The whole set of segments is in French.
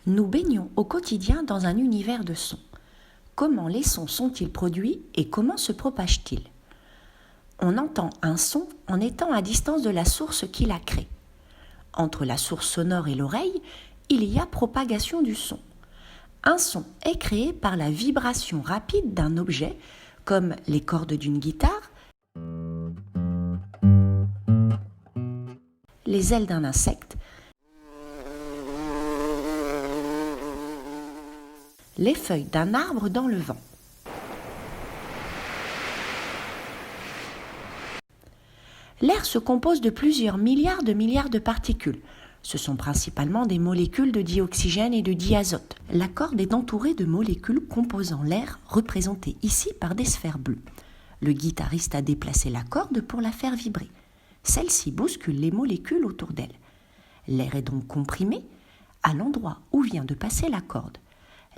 Nous baignons au quotidien dans un univers de sons. Comment les sons sont-ils produits et comment se propagent-ils ? On entend un son en étant à distance de la source qui l'a créé. Entre la source sonore et l'oreille, il y a propagation du son. Un son est créé par la vibration rapide d'un objet, comme les cordes d'une guitare, les ailes d'un insecte, les feuilles d'un arbre dans le vent. L'air se compose de plusieurs milliards de particules. Ce sont principalement des molécules de dioxygène et de diazote. La corde est entourée de molécules composant l'air, représentées ici par des sphères bleues. Le guitariste a déplacé la corde pour la faire vibrer. Celle-ci bouscule les molécules autour d'elle. L'air est donc comprimé à l'endroit où vient de passer la corde.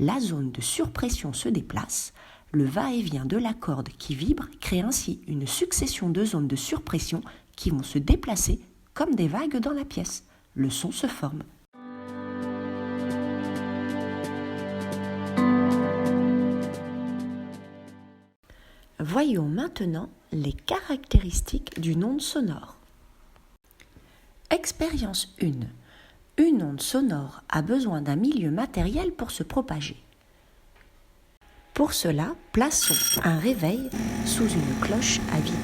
La zone de surpression se déplace. Le va-et-vient de la corde qui vibre crée ainsi une succession de zones de surpression qui vont se déplacer comme des vagues dans la pièce. Le son se forme. Voyons maintenant les caractéristiques d'une onde sonore. Expérience 1. Une onde sonore a besoin d'un milieu matériel pour se propager. Pour cela, plaçons un réveil sous une cloche à vide.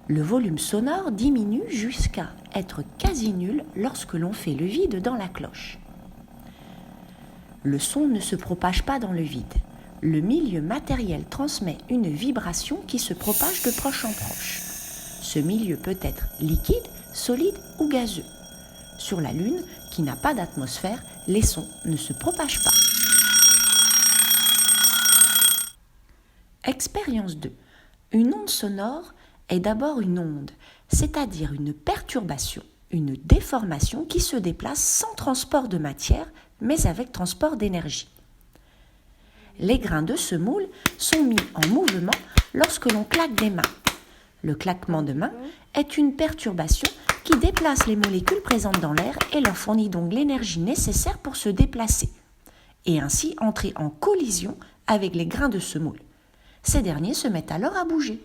Le volume sonore diminue jusqu'à être quasi nul lorsque l'on fait le vide dans la cloche. Le son ne se propage pas dans le vide. Le milieu matériel transmet une vibration qui se propage de proche en proche. Ce milieu peut être liquide, solide ou gazeux. Sur la Lune, qui n'a pas d'atmosphère, les sons ne se propagent pas. Expérience 2. Une onde sonore est d'abord une onde, c'est-à-dire une perturbation, une déformation qui se déplace sans transport de matière, mais avec transport d'énergie. Les grains de semoule sont mis en mouvement lorsque l'on claque des mains. Le claquement de main est une perturbation qui déplace les molécules présentes dans l'air et leur fournit donc l'énergie nécessaire pour se déplacer et ainsi entrer en collision avec les grains de semoule. Ces derniers se mettent alors à bouger.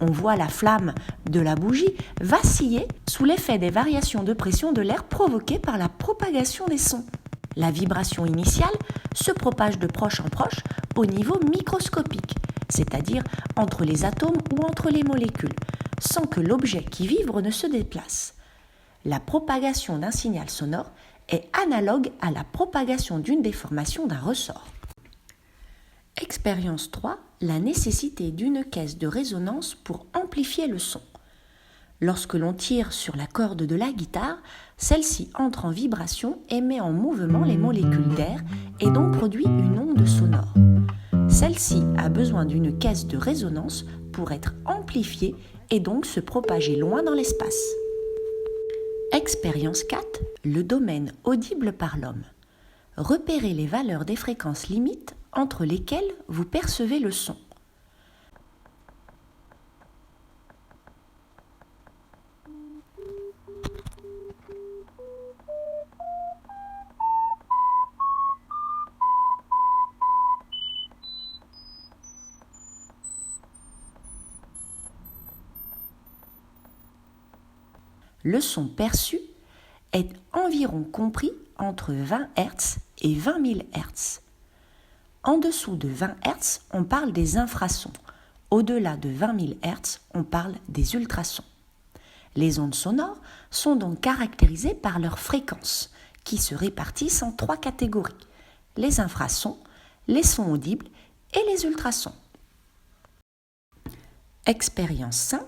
On voit la flamme de la bougie vaciller sous l'effet des variations de pression de l'air provoquées par la propagation des sons. La vibration initiale se propage de proche en proche au niveau microscopique, c'est-à-dire entre les atomes ou entre les molécules, sans que l'objet qui vibre ne se déplace. La propagation d'un signal sonore est analogue à la propagation d'une déformation d'un ressort. Expérience 3. La nécessité d'une caisse de résonance pour amplifier le son. Lorsque l'on tire sur la corde de la guitare, celle-ci entre en vibration et met en mouvement les molécules d'air et donc produit une onde sonore. Celle-ci a besoin d'une caisse de résonance pour être amplifiée et donc se propager loin dans l'espace. Expérience 4. Le domaine audible par l'homme. Repérez les valeurs des fréquences limites entre lesquelles vous percevez le son. Le son perçu est environ compris entre 20 Hz et 20 000 Hz. En dessous de 20 Hz, on parle des infrasons. Au-delà de 20 000 Hz, on parle des ultrasons. Les ondes sonores sont donc caractérisées par leur fréquence, qui se répartissent en 3 catégories: les infrasons, les sons audibles et les ultrasons. Expérience 5.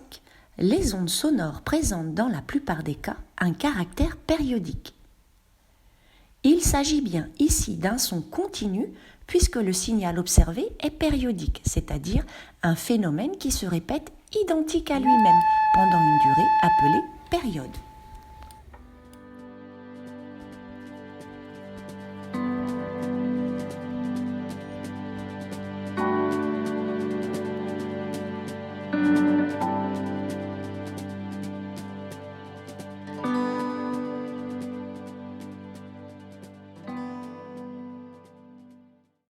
Les ondes sonores présentent dans la plupart des cas un caractère périodique. Il s'agit bien ici d'un son continu puisque le signal observé est périodique, c'est-à-dire un phénomène qui se répète identique à lui-même pendant une durée appelée période.